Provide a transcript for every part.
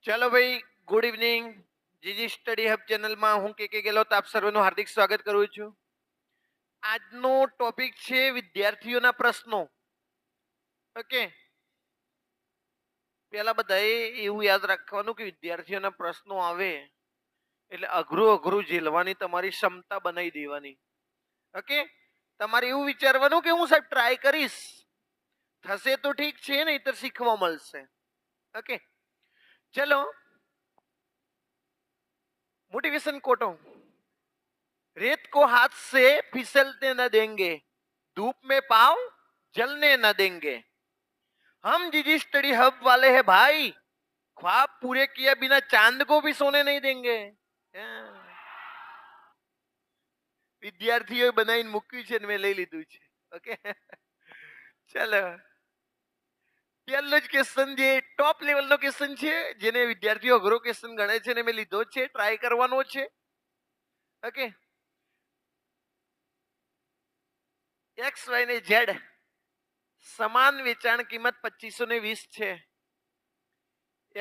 ચાલો ભાઈ, good evening. જીજી study hub ચેનલમાં હું કે ગેલોત આપ સર્વનું હાર્દિક સ્વાગત કરું છું. આજનો ટોપિક છે વિદ્યાર્થીઓના પ્રશ્નો. ઓકે, પેલા બધાએ એવું યાદ રાખવાનું કે વિદ્યાર્થીઓના પ્રશ્નો આવે એટલે અઘરું અઘરું ઝીલવાની તમારી ક્ષમતા બનાવી દેવાની. ઓકે, તમારે એવું વિચારવાનું કે હું સાહેબ ટ્રાય કરીશ, થશે તો ઠીક છે, નહીં તો શીખવા મળશે. ઓકે, ચલો. मोटिवेशन कोटो. रेत को हाथ से फिसलते न देंगे, धूप में पाँव जलने न देंगे. हम जीजी स्टडी हब वाले हैं भाई, ख्वाब पूरे किए बिना चांद को भी सोने नहीं देंगे. વિદ્યાર્થીઓ બનાવીને મૂક્યું છે ને મેં લઈ લીધું છે. ઓકે, ચાલો. પહેલો જ ક્વેશ્ચન જે ટોપ લેવલનો ક્વેશ્ચન છે, જેને વિદ્યાર્થીઓ અઘરો ક્વેશ્ચન ગણે છે ને મેં લીધો છે, ટ્રાય કરવાનો છે. ઓકે, એક્સ વાય ને ઝેડ સમાન વેચાણ કિંમત 2520 છે.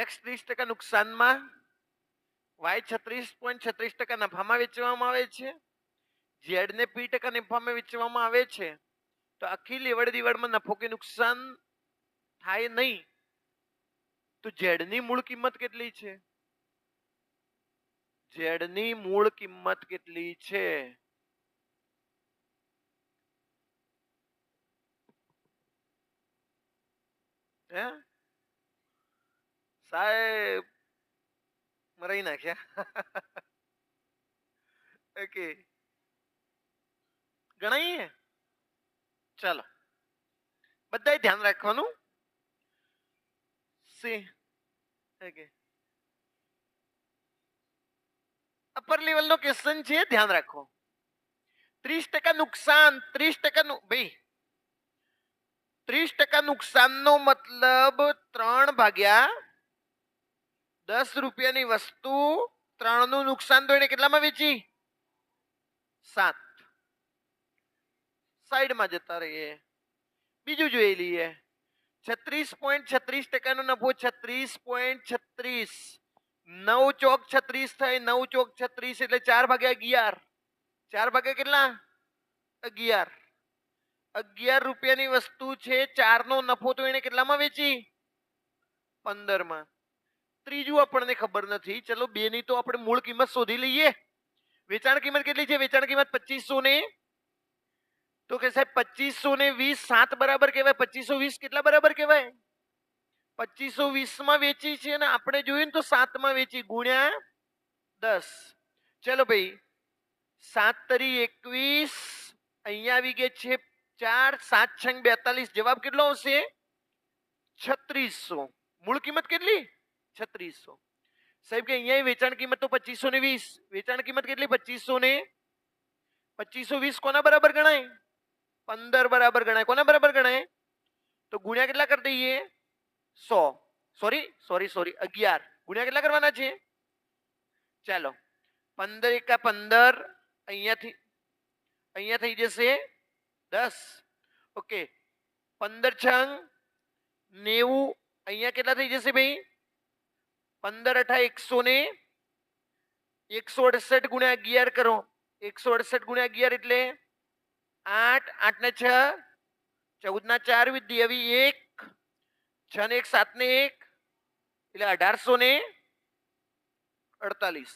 એક્સ 30% નુકસાનમાં, વાય 36.36% નફામાં વેચવામાં આવે છે, ઝેડ ને P% નફામાં વેચવામાં આવે છે. તો આખી લેવડ દેવડમાં નફો કે નુકસાન થાય નહીં. તો ઝેડની મૂળ કિંમત કેટલી છે? ઝેડની મૂળ કિંમત કેટલી છે? હે સાહેબ, મરાઈ નાખ્યા. ઓકે, ગણાઈએ. ચાલો, બધાએ ધ્યાન રાખવાનું. સી ઓકે, અપર લેવલનો ક્વેશ્ચન છે, ધ્યાન રાખો. 30% નુકસાન, 30% ભાઈ 30% નુકસાનનો મતલબ 3 ભાગ્યા 10 રૂપિયાની વસ્તુ 3 નું નુકસાન તો એને કેટલામાં વેચી? 7. સાઈડમાં જતા રહીએ, બીજું જોઈ લઈએ. 36.36% નો નફો, 36.36, 9 ચોક 36 થાય, 9 ચોક 36 એટલે 4 ભાગ્યા 11. 4 ભાગ્યા કેટલા? 11. 11 રૂપિયાની વસ્તુ છે, 4 નો નફો તો એને કેટલામાં વેચી? 15 માં. ત્રીજું આપણને ખબર નથી. ચલો, 2 ની તો આપણે મૂળ કિંમત શોધી લઈએ. વેચાણ કિંમત કેટલી છે? વેચાણ કિંમત 2500 ને, તો કે સાહેબ 2520 7 બરાબર કહેવાય. 2520 કેટલા બરાબર કહેવાય? 2520 માં વેચી છે ને આપણે જોયું ને તો 7 માં વેચી, ગુણ્યા 10. ચલો ભાઈ, 7 તરી 21, અહીંયા આવી ગઈ છે 4, 7 છંગ 42. જવાબ કેટલો આવશે? 3600. મૂળ કિંમત કેટલી? 3600. સાહેબ કે અહીંયા વેચાણ કિંમત તો 2520, વેચાણ કિંમત કેટલી? 2520 કોના બરાબર ગણાય? 15 બરાબર ગણાય. કોના બરાબર ગણાય? તો ગુણ્યા કેટલા કરી દઈએ? 100. સોરી 11. ગુણ્યા કેટલા કરવાના છે? ચાલો, 15 એકા 15, અહીંયાથી અહીંયા થઈ જશે 10. ઓકે, 15 છંગ 90, અહીંયા કેટલા થઈ જશે ભાઈ? 15 અઠા 100 ને 168 ગુણ્યા 11 કરો. 168 ગુણ્યા 11 એટલે 8, 8 ને 6, 14 ના 4 વિદ્યા આવી 1, 6 ને 1 7 ને 1 એટલે 1848.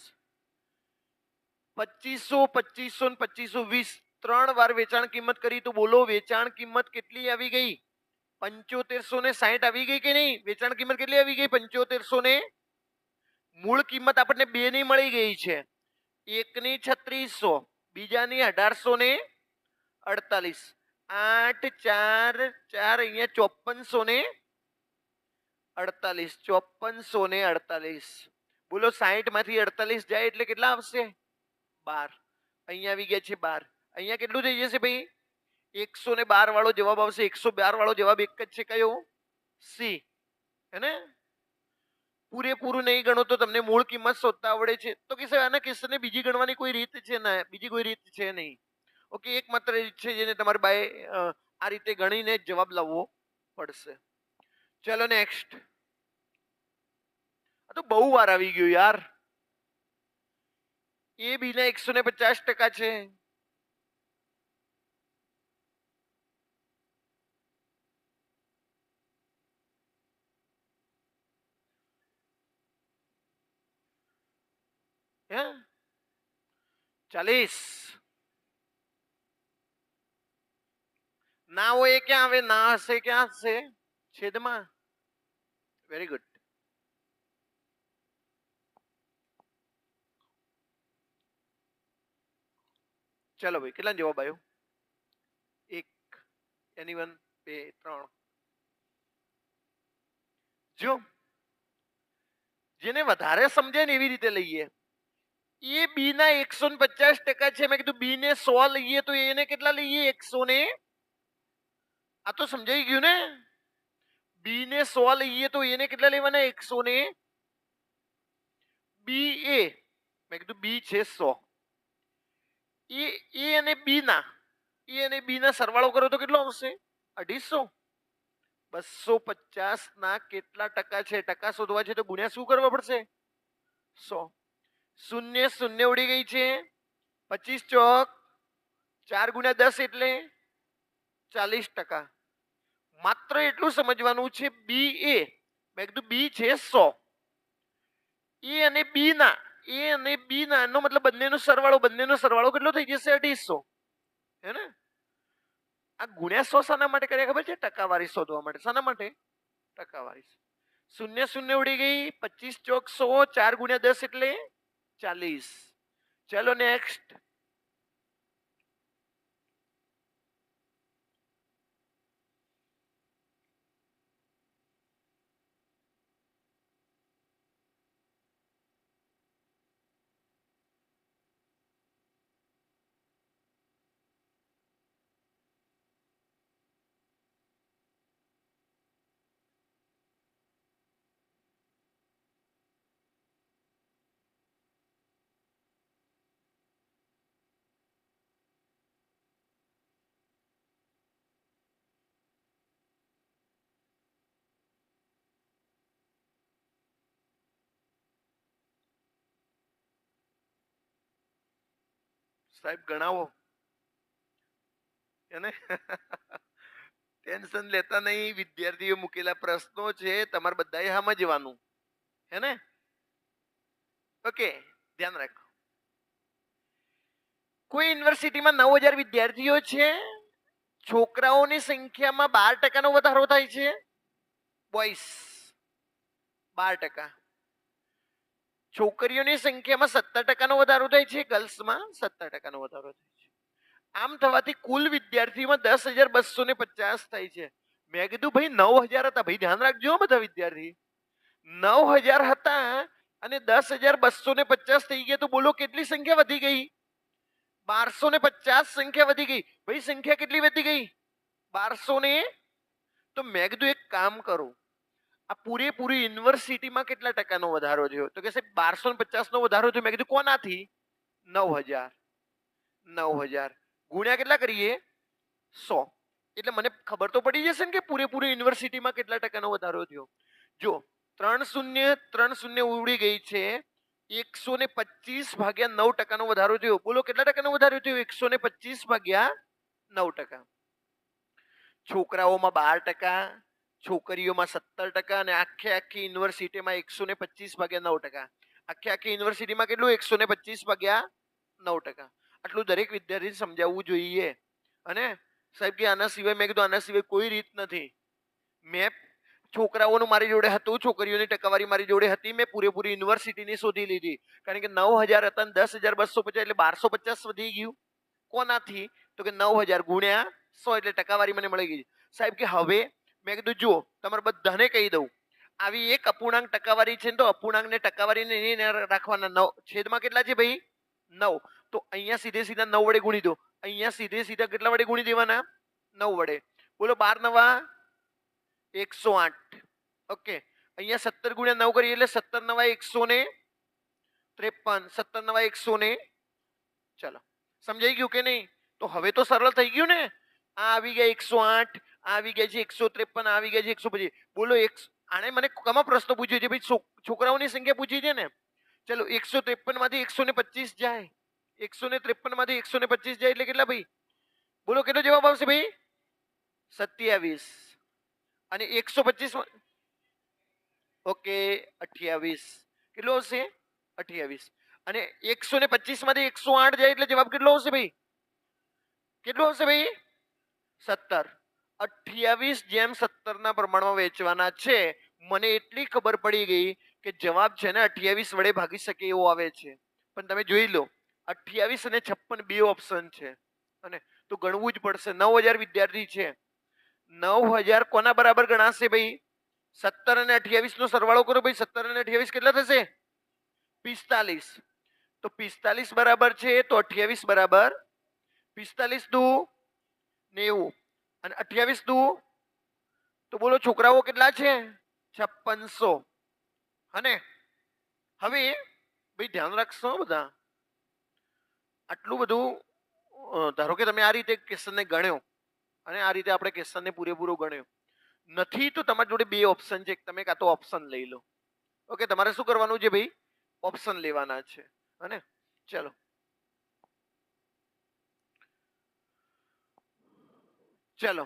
2500 ને 2520 3 વાર વેચાણ કિંમત કરી તો બોલો વેચાણ કિંમત કેટલી આવી ગઈ? 7560 આવી ગઈ કે નહીં? વેચાણ કિંમત કેટલી આવી ગઈ? 7500 ને મૂળ કિંમત આપણને 2 ની મળી ગઈ છે. એકની 3600, બીજાની 1848. 8 4 4 અહીંયા 5448. 5448. બોલો 60 માંથી 48 જાય એટલે કેટલા આવશે? 12. અહીંયા આવી ગયા છે 12. અહીંયા કેટલું થઈ જશે ભાઈ? 112 વાળો જવાબ આવશે. 112 વાળો જવાબ એક જ છે, કયો? સી. હે ને? પૂરેપૂરું નહીં ગણો તો તમને મૂળ કિંમત શોધતા આવડે છે તો કે આના ક્વેશ્ચનને બીજી ગણવાની કોઈ રીત છે ના? બીજી કોઈ રીત છે નહીં. ઓકે, એકમાત્ર રીત છે જેને તમારે બાય આ રીતે ગણીને જવાબ લાવવો પડશે. ચલો નેક્સ્ટ. તો બહુ વાર આવી ગયું યાર. એ બી ના 150% છે. હે 40 ના હોય એ ક્યાં આવે? ના હશે ક્યાં હશે? છેદમાં. Very good. ચલો ભાઈ, કેટલા જવાબ આવ્યો? 1, એનીવન, 2, 3. જો જેને વધારે સમજે ને એવી રીતે લઈએ. એ બી ના 150% છે. મેં કીધું બી ને 100 લઈએ તો એને કેટલા લઈએ? 100 ને. આ તો સમજાઈ ગયું ને? બી ને 100 લઈએ તો એને કેટલા લેવાના? 100 ને. બી એ મેં કીધું બી છે 100. એ અને બી ના સરવાળો કરો તો કેટલો આવશે? 250. 250 ના કેટલા ટકા છે? ટકા શોધવા છે તો ગુણ્યા શું કરવા પડશે? 100. શૂન્ય શૂન્ય ઉડી ગઈ છે. 25 ચોક 4 ગુણ્યા 10 એટલે 40%. માત્ર એટલું સમજવાનું છે બી એ મેં કીધું બી છે 100. એ અને બી ના એનો મતલબ બંનેનો સરવાળો કેટલો થઈ જશે? 250. હે ને? આ ગુણ્યા 100 શાના માટે કર્યા ખબર છે? ટકાવારી શોધવા માટે. શાના માટે? ટકાવારી. શૂન્ય શૂન્ય ઉડી ગઈ. 25 ચોક 100, 4 ગુણ્યા 10 એટલે 40. ચલો નેક્સ્ટ. સાહેબ ગણાવો એને. ટેન્શન લેતા નહીં. વિદ્યાર્થીઓ મૂકેલા પ્રશ્નો છે, તમારે બધાએ સમજવાનું. હે ને? ઓકે, ધ્યાન રાખો. કોઈ યુનિવર્સિટીમાં 9000 વિદ્યાર્થીઓ છે. છોકરાઓની સંખ્યામાં 12% વધારો થાય છે. બોયસ 12%. છોકરીઓની સંખ્યામાં 17% વધારો થાય છે. ગર્લ્સમાં 17% વધારો થાય છે. આમ થવાથી કુલ વિદ્યાર્થીમાં 10,250 થાય છે. મેં કીધું ભાઈ 9000 હતા. ભાઈ ધ્યાન રાખજો બધા વિદ્યાર્થી. 9000 હતા અને 10,250 થઈ ગયા તો બોલો કેટલી સંખ્યા વધી ગઈ? 1250 સંખ્યા વધી ગઈ. ભાઈ સંખ્યા કેટલી વધી ગઈ? 1200 ને. તો મેં કીધું એક કામ કરું, આ પૂરેપૂરી યુનિવર્સિટીમાં કેટલા ટકાનો વધારો થયો? તો કે સાહેબ 1250 નો વધારો થયો. મેં કીધું કોનાથી? 9000. 9000 ગુણ્યા કેટલા કરીએ? 100. એટલે મને ખબર તો પડી જશે ને કે પૂરેપૂરી યુનિવર્સિટીમાં કેટલા ટકાનો વધારો થયો. જો 3 શૂન્ય ઉડી ગઈ છે. 125 ભાગ્યા 9% વધારો થયો. બોલો કેટલા ટકાનો વધારો થયો? 125 ભાગ્યા 9%. છોકરાઓમાં 12%, છોકરીઓમાં 17% અને આખી યુનિવર્સિટીમાં 125 ભાગ્યા 9%. આખી યુનિવર્સિટીમાં કેટલું? 125 ભાગ્યા 9%. આટલું દરેક વિદ્યાર્થી સમજાવવું જોઈએ. અને સાહેબ કે આના સિવાય, મેં કીધું આના સિવાય કોઈ રીત નથી. મેં છોકરાઓનું મારી જોડે હતું, છોકરીઓની ટકાવારી મારી જોડે હતી. મેં પૂરેપૂરી યુનિવર્સિટીની શોધી લીધી. કારણ કે 9000 હતા, 10,250 એટલે 1250 વધી ગયું. કોનાથી? તો કે 9000 ગુણ્યા 100 એટલે ટકાવારી મને મળી ગઈ. સાહેબ કે હવે મેં કીધું જુઓ, તમારે બધાને કહી દઉં, આવી એક અપૂર્ણાંક ટકાવારી છે ને તો અપૂર્ણાંકને ટકાવારીને નહીં રાખવાના. 9 છેદમાં કેટલા છે ભાઈ? 9. તો અહીંયા સીધે સીધા 9 વડે ગુણી દો. અહીંયા સીધે સીધા કેટલા વડે ગુણી દેવાના? 9 વડે. બોલો 12 નવા 108. ઓકે, અહીંયા 17 ગુણ્યા 9 કરીએ એટલે 17 નવા 153. 17 નવા 100 ને. ચલો, સમજાઈ ગયું કે નહીં? તો હવે તો સરળ થઈ ગયું ને. આ આવી ગયા 108, આ આવી ગયા છે 153, આ આવી ગયા છે 125. બોલો આને મને કમાં પ્રશ્ન પૂછ્યો છે ભાઈ? છોકરાઓની સંખ્યા પૂછી છે ને. ચલો 153 માંથી 125 જાય, 153 માંથી 125 જાય એટલે કેટલા ભાઈ? બોલો કેટલો જવાબ આવશે ભાઈ? 27. અને 125, ઓકે 28. કેટલો આવશે? 28. અને 125 માંથી 108 જાય એટલે જવાબ કેટલો આવશે ભાઈ? કેટલો આવશે ભાઈ? 17. 28:17 ના પ્રમાણમાં વેચવાના છે. મને એટલી ખબર પડી ગઈ કે જવાબ છે ને 28 વડે ભાગી શકે એવો આવે છે. પણ તમે જોઈ લો 28 અને 56 બે ઓપ્શન છે, અને તો ગણવું જ પડશે. 9000 વિદ્યાર્થી છે. 9000 કોના બરાબર ગણાશે ભાઈ? 17 અને 28 નો સરવાળો કરો ભાઈ. 17 અને 28 કેટલા થશે? 45. તો 45 બરાબર છે તો 28 બરાબર 45 દુ 90 અને 28 દુ, તો બોલો છોકરાઓ કેટલા છે? 5600. અને હવે ભાઈ ધ્યાન રાખશો બધા. આટલું બધું ધારો કે તમે આ રીતે ક્વેશ્ચનને ગણ્યો અને આ રીતે આપણે ક્વેશ્ચનને પૂરેપૂરો ગણ્યો નથી, તો તમારી જોડે બે ઓપ્શન છે. તમે કાં તો ઓપ્શન લઈ લો. ઓકે, તમારે શું કરવાનું છે ભાઈ? ઓપ્શન લેવાના છે. અને ચલો ચલો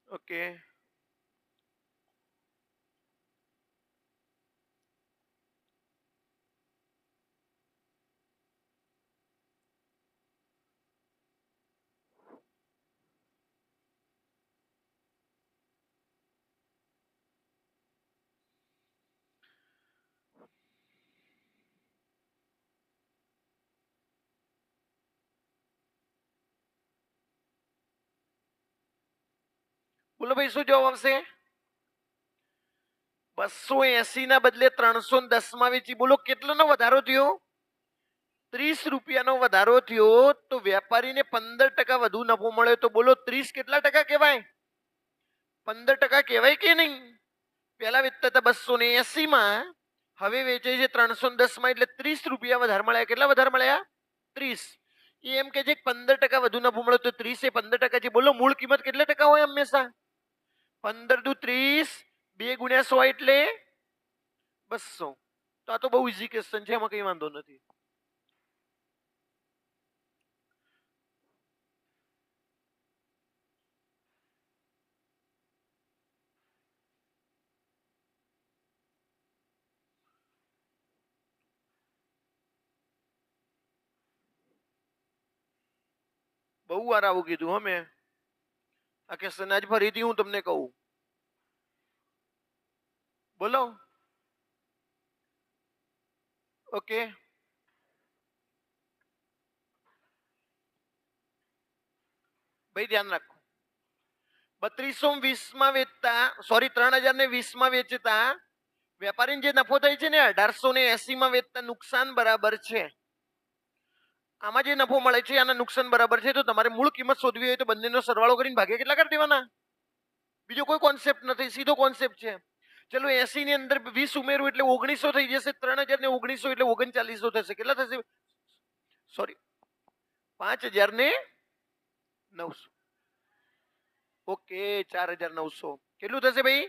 ઓકે. બોલો ભાઈ શું જવાબ આવશે? 280 ના બદલે 310 માં વેચી. બોલો કેટલાનો વધારો થયો? 30 રૂપિયાનો વધારો થયો. તો વેપારીને 15% વધુ નફો મળ્યો. તો બોલો 30 કેટલા ટકા કહેવાય? 15% કહેવાય કે નહીં? પહેલા વેચતા હતા 280 માં, હવે વેચે છે 310 માં, એટલે 30 રૂપિયા વધારે મળ્યા. કેટલા વધારે મળ્યા? 30. એ એમ કે છે 15% વધુ નફો મળ્યો, તો 30 એ 15% છે. બોલો મૂળ કિંમત કેટલા ટકા હોય હંમેશા? 15 દુ 30, 2 ગુણ્યા 100 એટલે 200. તો આ તો બહુ ઈઝી ક્વેશ્ચન છે, એમાં કઈ વાંધો નથી. બહુ વાર આવું કીધું હો મેં. આ ક્વેશ્ચન આજ ફરીથી હું તમને કહું. બોલો. ઓકે. ભાઈ ધ્યાન રાખો. 3220 માં વેચતા, સોરી 3020 માં વેચતા વેપારીને જે નફો થાય છે ને 1880 માં વેચતા નુકસાન બરાબર છે. આમાં જે નફો મળે છે આના નુકસાન બરાબર છે. તો તમારે મૂળ કિંમત શોધવી હોય તો બંનેનો સરવાળો કરીને ભાગ્યા કેટલા કરી દેવાના? બીજો કોઈ કોન્સેપ્ટ નથી, સીધો કોન્સેપ્ટ છે. ચલો 80 ની અંદર 20 ઉમેરું એટલે 1900 થઈ જશે. 3000 ને 1900 એટલે 3900 થશે. કેટલા થશે? સોરી 5000 ને 900. ઓકે 4900. કેટલું થશે ભાઈ?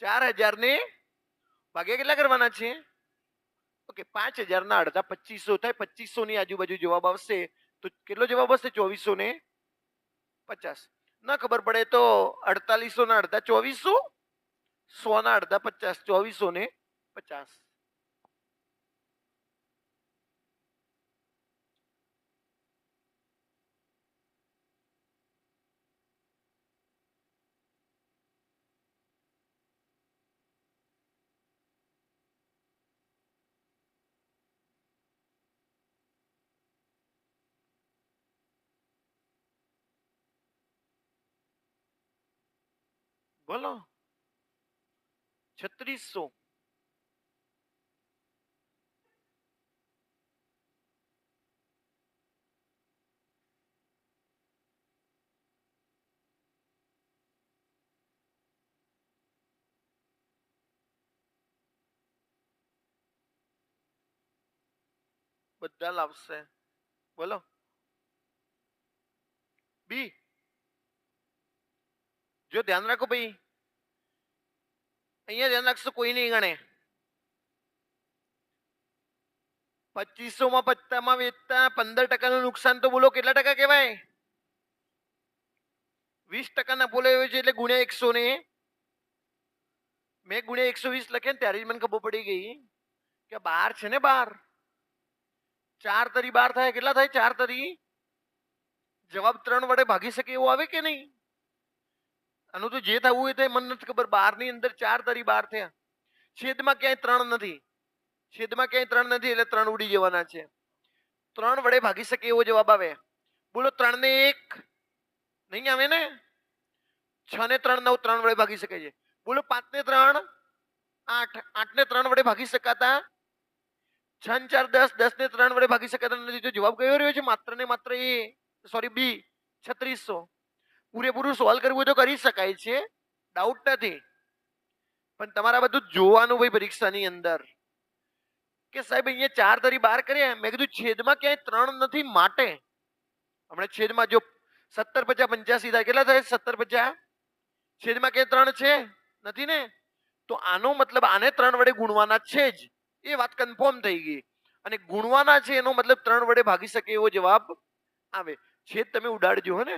4000 ને ભાગ્યા કેટલા કરવાના છે? ઓકે 5000 ના અડધા 2500 થાય. 2500 ની આજુબાજુ જવાબ આવશે. તો કેટલો જવાબ આવશે? 2450. ના ખબર પડે તો 4800 ના અડધા 2400, 100 ના અડધા 50, 2450. બોલો 3600. બધા લાવશે. બોલો. બી. જો ધ્યાન રાખો ભાઈ, અહીંયા ધ્યાન રાખશો કોઈ નહીં ગણે. 2500 માં પત્તામાં વેચતા 15% નું નુકસાન તો બોલો કેટલા ટકા કહેવાય? 20% નફો લેવો છે એટલે ગુણ્યા 100 ને મેં ગુણ્યા 120 લખે ને ત્યારે જ મને ખબર પડી ગઈ કે 12 છે ને 12. 4 તરી 12 થાય કેટલા થાય? 4 તરી જવાબ 3 વડે ભાગી શકે એવું આવે કે નહીં? આનું તો જે થવું હોય તે મને નથી ખબર. 12 ની અંદર 4 તરી 12 થયા. છેદમાં ક્યાંય 3 નથી. છેદમાં ક્યાંય 3 નથી એટલે 3 ઉડી જવાના છે. 3 વડે ભાગી શકે એવો જવાબ આવે. બોલો 3 ને 1 નહીં આવે ને? 6 ને 3 9 3 વડે ભાગી શકે છે. બોલો 5 ને 3 8 8 ને 3 વડે ભાગી શકાતા 6 ને 4 10 10 ને 3 વડે ભાગી શકાતા નથી. તો જવાબ કયો રહ્યો છે? માત્ર ને માત્ર એ સોરી બી 3600. પૂરેપૂરું સોલ્વ કરવું તો કરી શકાય છે, ડાઉટ નથી, પણ તમારા બધું જોવાનું ભાઈ પરીક્ષાની અંદર કે સાહેબ અહીંયા 4 તરી 12 કર્યા. મેં કીધું છેદમાં ક્યાંય 3 નથી માટે હમણાં છેદમાં જો 17 50 85 થાય કેટલા થાય? 17 50 છેદમાં ક્યાંય 3 છે નથી ને? તો આનો મતલબ આને 3 વડે ગુણવાના છે જ, એ વાત કન્ફર્મ થઈ ગઈ. અને ગુણવાના છે એનો મતલબ 3 વડે ભાગી શકે એવો જવાબ આવે. છેદ તમે ઉડાડજો હો ને.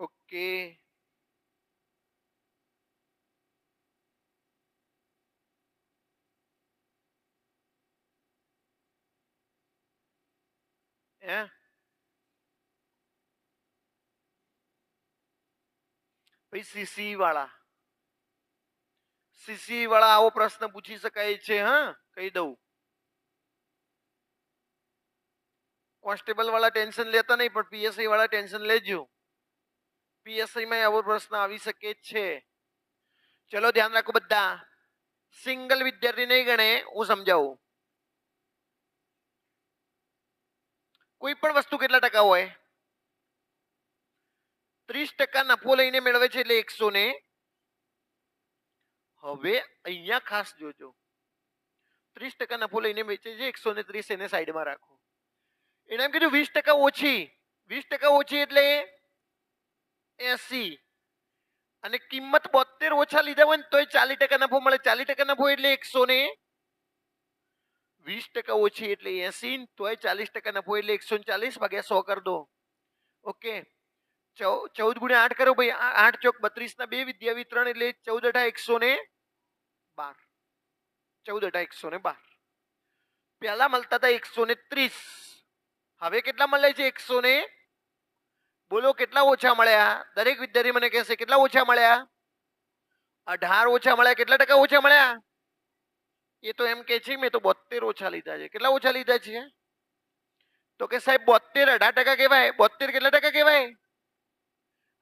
ઓકે. હે ભાઈ સીસી વાળા આવો પ્રશ્ન પૂછી શકાય છે. હા કહી દઉં. કોન્સ્ટેબલ વાળા ટેન્શન લેતા નહીં, પણ પીએસઆઈ વાળા ટેન્શન લેજો. પીએસઆઈ માં આવો પ્રશ્ન આવી શકે છે. ચલો ધ્યાન રાખો બધા. સિંગલ વિદ્યાર્થી નહીં ગણે, હું સમજાવું. કોઈ પણ વસ્તુ કેટલા ટકા હોય? 30% નફો લઈને મેળવે છે એટલે 100 ને. હવે અહીંયા ખાસ જોજો, 30% નફો લઈને વેચે છે 130, એને સાઈડમાં રાખો. એને એમ કીધું 20% ઓછી. 20% ઓછી એટલે 80 અને કિંમત 72 ઓછા લીધા હોય ને તોય 40% નફો મળે. 40% નફો એટલે 100 ને 20% ઓછી એટલે 80, તોય 40% નફો એટલે 140 ભાગ્યા 100 કરી દો. ઓકે. 14 ગુણ્યા 8 કરો ભાઈ. 8 ચોક 32 ના 2 વિદ્યા વિતરણ એટલે 14 8 112. 14 8 112. પહેલા મળતા હતા 130, હવે કેટલા મળે છે? 100 ને. બોલો કેટલા ઓછા મળ્યા? દરેક વિદ્યાર્થી મને કહેશે કેટલા ઓછા મળ્યા? 18 ઓછા મળ્યા. કેટલા ટકા ઓછા મળ્યા? એ તો એમ કે છે મેં તો 72 ઓછા લીધા છે. કેટલા ઓછા લીધા છે? તો કે સાહેબ 72 18% કહેવાય. 72 કેટલા ટકા કહેવાય?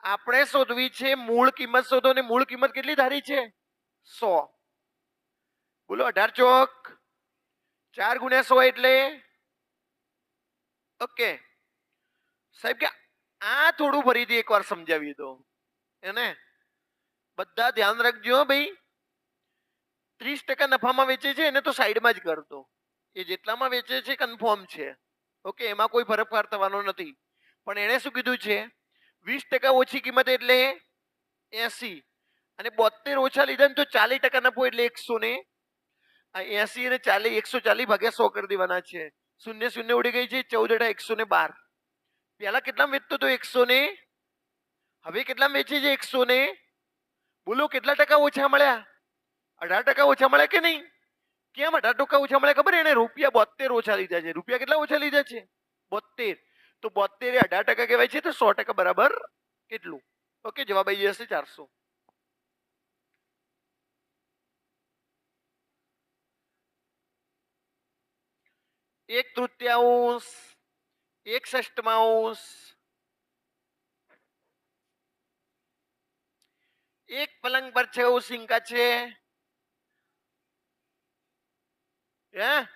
આપણે શોધવી છે મૂળ કિંમત. શોધો ને મૂળ કિંમત કેટલી ધારી છે? 100. બોલો 18 ચોક 4 ગુણ્યા 100 એટલે ઓકે. સાહેબ કે આ થોડું ફરીથી એકવાર સમજાવી દો એને. બધા ધ્યાન રાખજો ભાઈ. 30% નફામાં વેચે છે એને તો સાઈડમાં જ કરતો. એ જેટલામાં વેચે છે કન્ફર્મ છે. ઓકે, એમાં કોઈ ફરક થવાનો નથી. પણ એણે શું કીધું છે? 20% ઓછી કિંમત એટલે 80 અને 72 ઓછા લીધા ને તો 40% નફો એટલે 100 ને 80 અને 40 140 ભાગ્યા 100 કરી દેવાના છે. શૂન્ય શૂન્ય ઉડી ગઈ છે. 14 112. પેલા કેટલા વેચતો તો? 100 ને. હવે કેટલા વેચે છે? 100 ને. બોલો કેટલા ટકા ઓછા મળ્યા? 18% ઓછા મળ્યા કે નહીં? કેમ 18% ઓછા મળ્યા ખબર? એને રૂપિયા 72 ઓછા લીધા છે. રૂપિયા કેટલા ઓછા લીધા છે? 72. તો 72 એ 18% કહેવાય છે. તો 100% બરાબર કેટલું? ઓકે, જવાબ આવી જશે 400. એક તૃતીયાંશ, એક ષષ્ઠમાંશ, એક પલંગ પર 6 ઓશિંકા છે. હે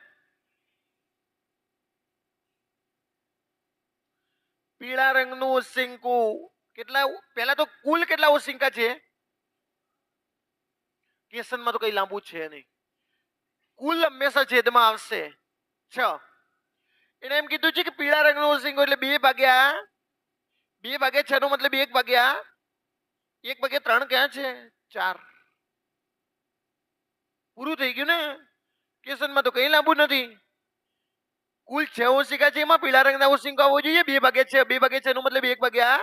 પીળા રંગનું ઓશિંકું કેટલા પહેલા તો કુલ કેટલા ઓશિંકા છે? ક્વેશ્ચનમાં તો કઈ લાંબુ છે નહીં. કુલ હંમેશા છેદમાં આવશે 6. એને એમ કીધું છે કે પીળા રંગનો ઓશિંકો એટલે 2 ભાગ્યા 6 નો મતલબ 1 ભાગ્યા 3 ક્યાં છે? 4. પૂરું થઈ ગયું ને? ક્વેશ્ચનમાં તો કઈ લાંબુ નથી. કુલ 6 ઓશિકા છે, એમાં પીળા રંગના ઓશિંકો આવવો જોઈએ 2 ભાગ્યા 6. 2 ભાગ્યા 6 નો મતલબ 1 ભાગ્યા.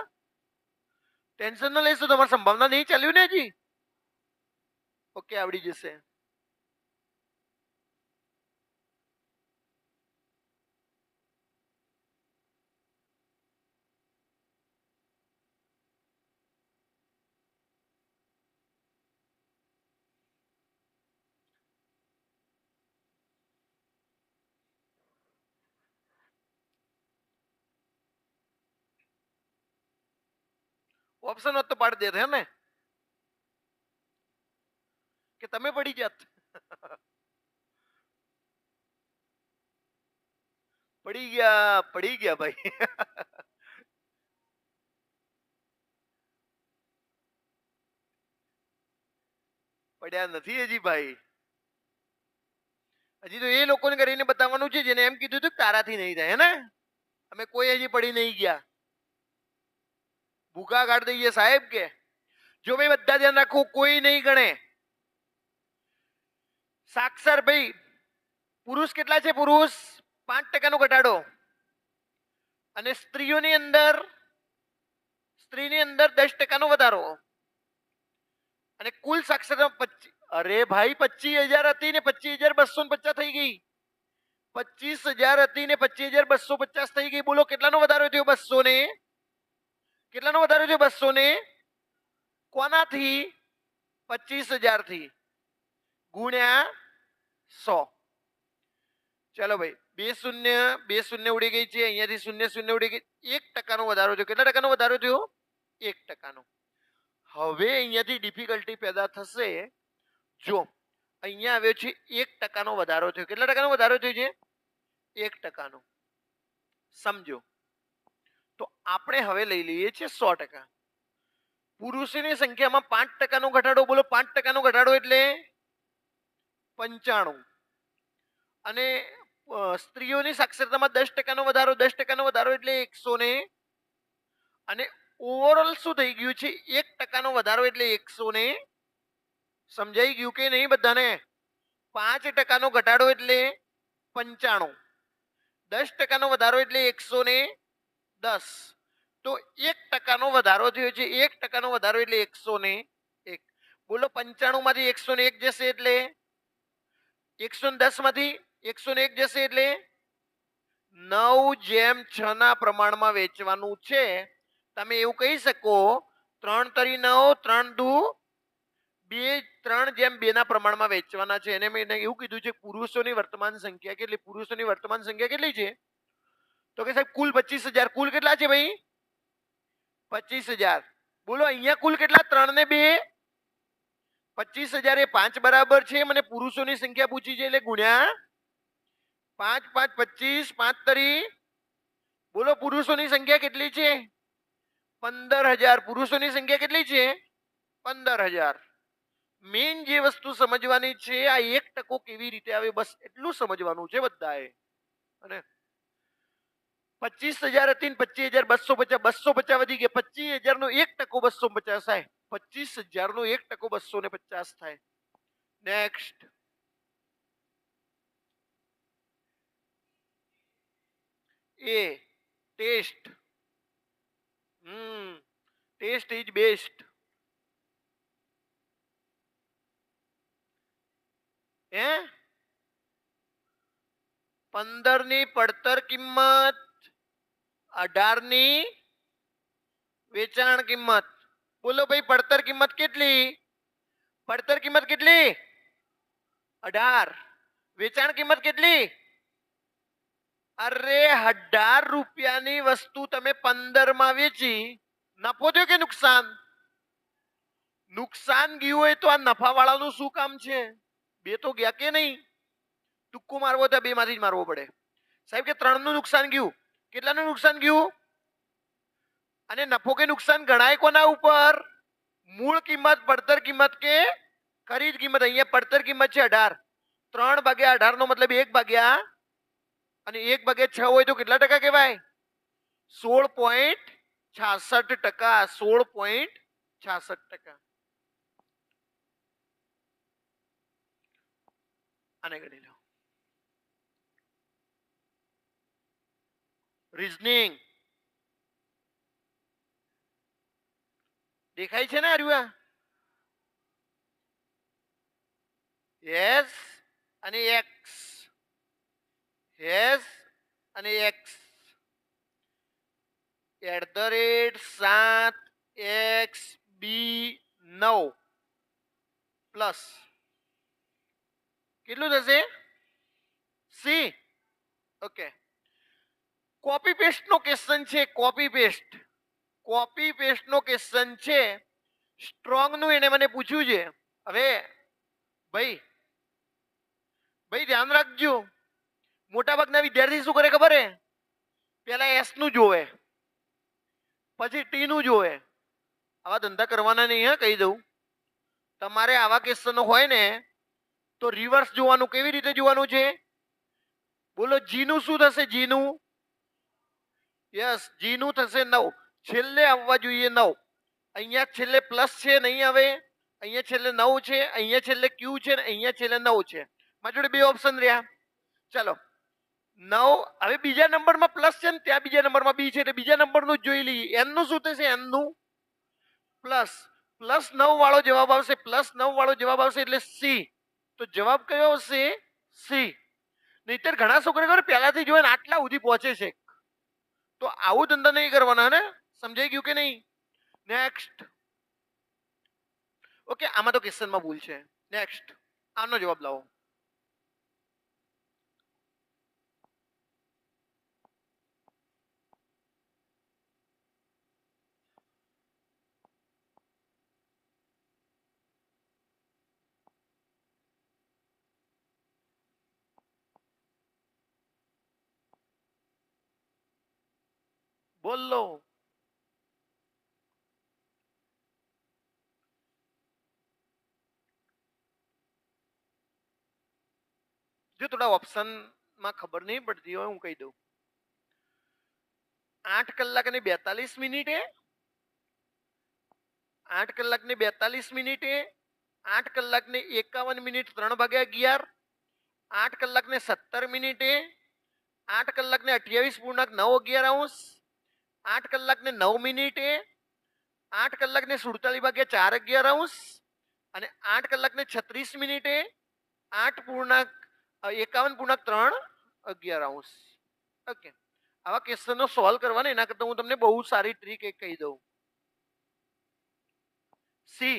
ટેન્શન ન લેશો, તમારી સંભાવના નહીં ચાલ્યું ને હજી. ઓકે, આવડી જશે. ઓપ્શન હોત તો પાડી દેત, હે ને? કે તમે પડી જાત? પડી ગયા ભાઈ. પડ્યા નથી હજી ભાઈ. હજી તો એ લોકોને કરીને બતાવવાનું છે જેને એમ કીધું હતું તારાથી નહીં થાય, હે ને? અમે કોઈ હજી પડી નહીં ગયા. ભૂખા કાઢ દઈએ સાહેબ કે. જો ભાઈ બધા ધ્યાન રાખો, કોઈ નહીં ગણે. સાક્ષર ભાઈ પુરુષ કેટલા છે? પુરુષ 5% નો ઘટાડો. અને સ્ત્રીની અંદર 10% નો વધારો. અને કુલ સાક્ષરતા 25. અરે ભાઈ 25,000 હતી ને 25,250 થઈ ગઈ. 25,000 હતી ને 25,250 થઈ ગઈ. બોલો કેટલાનો વધારો થયો? 200 ને કેટલાનો વધારો થયો? 200 ને કોનાથી? 25,000 થી ગુણ્યા 100. ચાલો ભાઈ, 2 શૂન્ય ઉડી ગઈ છે. અહીંયાથી શૂન્ય ઉડી ગઈ. 1% નો વધારો થયો. કેટલા ટકાનો વધારો થયો? 1%. હવે અહીંયાથી ડિફિકલ્ટી પેદા થશે. જો અહીંયા આવ્યો છે 1% વધારો થયો. કેટલા ટકાનો વધારો થયો છે? 1%. સમજો. તો આપણે હવે લઈ લઈએ છીએ 100%. પુરુષોની સંખ્યામાં 5% ઘટાડો. બોલો 5% ઘટાડો એટલે 95. અને સ્ત્રીઓની સાક્ષરતામાં 10% વધારો. 10% વધારો એટલે 100 ને. અને ઓવરઓલ શું થઈ ગયું છે? 1% વધારો એટલે 100 ને. સમજાઈ ગયું કે નહીં બધાને? 5% ઘટાડો એટલે 95. 10% વધારો એટલે 110. તો 1% વધારો થયો છે. 1% વધારો એટલે 101. બોલો 95 માંથી 101 જશે એટલે 110 માંથી 101 જશે એટલે 9:6 ના પ્રમાણમાં વેચવાનું છે. તમે એવું કહી શકો 3 તરી 9, 3 દુ 2, 3:2 ના પ્રમાણમાં વેચવાના છે. એને મેં એવું કીધું છે પુરુષોની વર્તમાન સંખ્યા કેટલી? પુરુષોની વર્તમાન સંખ્યા કેટલી છે? તો કે સાહેબ કુલ 25,000. કુલ કેટલા છે ભાઈ? 25,000. બોલો અહીંયા કુલ કેટલા? 3 ને 2 25,000 એ 5 બરાબર છે. મને પુરુષોની સંખ્યા પૂછી છે એટલે ગુણ્યા 5 5 25 5 તરી. બોલો પુરુષોની સંખ્યા કેટલી છે? 15,000. પુરુષોની સંખ્યા કેટલી છે? 15,000. મેઇન જે વસ્તુ સમજવાની છે આ 1% કેવી રીતે આવે, બસ એટલું સમજવાનું છે બધાએ. અને 25,000 હતી ને 25,250. 250 વધી ગયા. 25,000 નો 1% 250 થાય. 25,000 નો 1% 250 થાય. નેક્સ્ટ. એ ટેસ્ટ. Test is best. હે 15 ની પડતર કિંમત, 18 ની વેચાણ કિંમત. બોલો ભાઈ પડતર કિંમત કેટલી? પડતર કિંમત કેટલી? 18. વેચાણ કિંમત કેટલી? અરે 18 રૂપિયાની વસ્તુ તમે 15 માં વેચી, નફો થયો કે નુકસાન? નુકસાન ગયું હોય તો આ નફા વાળાનું શું કામ છે? બે તો ગયા કે નહીં? તુક્કો મારવો તો બે માંથી જ મારવો પડે. સાહેબ કે 3 નું નુકસાન ગયું. કેટલાનું નુકસાન ગયું? અને નફો કે નુકસાન ગણાય કોના ઉપર? મૂળ કિંમત, પડતર કિંમત કે ખરીદ કિંમત. અહીંયા પડતર કિંમત છે 18. 3 ભાગ્યા 18 નો મતલબ 1 ભાગ્યા, અને 1 ભાગ્યા 6 હોય તો કેટલા ટકા કહેવાય? 16.66%. 16.66%. આને ગણી લો. રીઝનિંગ દેખાય છે ને આર્યુઆ? યસ અને એક્સ, યસ અને એક્સ @7xb9 પ્લસ કેટલું થશે? સી. ઓકે, કોપી પેસ્ટ નો ક્વેશ્ચન છે. કોપી પેસ્ટ નો ક્વેશ્ચન છે. સ્ટ્રોંગ નું એને મને પૂછ્યું છે. હવે ભાઈ ધ્યાન રાખજો. મોટા ભાગના વિદ્યાર્થી શું કરે ખબર હે? પેલા એસ નું જોવે, પછી ટી નું જોવે. આવા ધંધા કરવાના નહીં, હા, કહી દઉં. તમારે આવા ક્વેશ્ચનો હોય ને તો રિવર્સ જોવાનું. કેવી રીતે જોવાનું છે? બોલો, જી નું શું થશે? જી નું, યસ, જી નું થશે 9. છેલ્લે આવવા જોઈએ 9. અહીંયા છેલ્લે પ્લસ છે, નહીં આવે. અહીંયા છેલ્લે 9 છે, અહીંયા છેલ્લે ક્યુ છે, ને અહીંયા છેલ્લે 9 છે. મારી જોડે બે ઓપ્શન રહ્યા. ચલો 9. હવે બીજા નંબરમાં પ્લસ છે ને ત્યાં બીજા નંબરમાં બી છે, એટલે બીજા નંબરનું જોઈ લઈએ. એન નું શું થશે? એન નું પ્લસ 9 વાળો જવાબ આવશે. +9 વાળો જવાબ આવશે એટલે સી. તો જવાબ કયો આવશે? સી. નહીતર ઘણા છોકરા પહેલાથી જોઈને આટલા સુધી પહોંચે છે. તો આવું ધંધા નહીં કરવાના ને. સમજાઈ ગયું કે નહીં? નેક્સ્ટ. ઓકે, આમાં તો ક્વેશ્ચનમાં ભૂલ છે. નેક્સ્ટ, આનો જવાબ લાવો. બોલો. જો થોડા ઓપ્શનમાં ખબર નહીં પડતી હોય, હું કહી દઉં. 8 કલાક અને 42 મિનિટે, 8 કલાક ને 42 મિનિટે, 8 કલાક ને 51 મિનિટ 3/11, 8 કલાક ને 17 મિનિટે, 8 કલાક ને 28.911, 8 કલાક ને 9 મિનિટે, 8 કલાક ને 47/411, અને 8 કલાક ને 36 મિનિટે, 8.51.311. ઓકે, આવા ક્વેશ્ચનો સોલ્વ કરવાના. એના કરતા હું તમને બહુ સારી ટ્રીક એક કહી દઉં. સી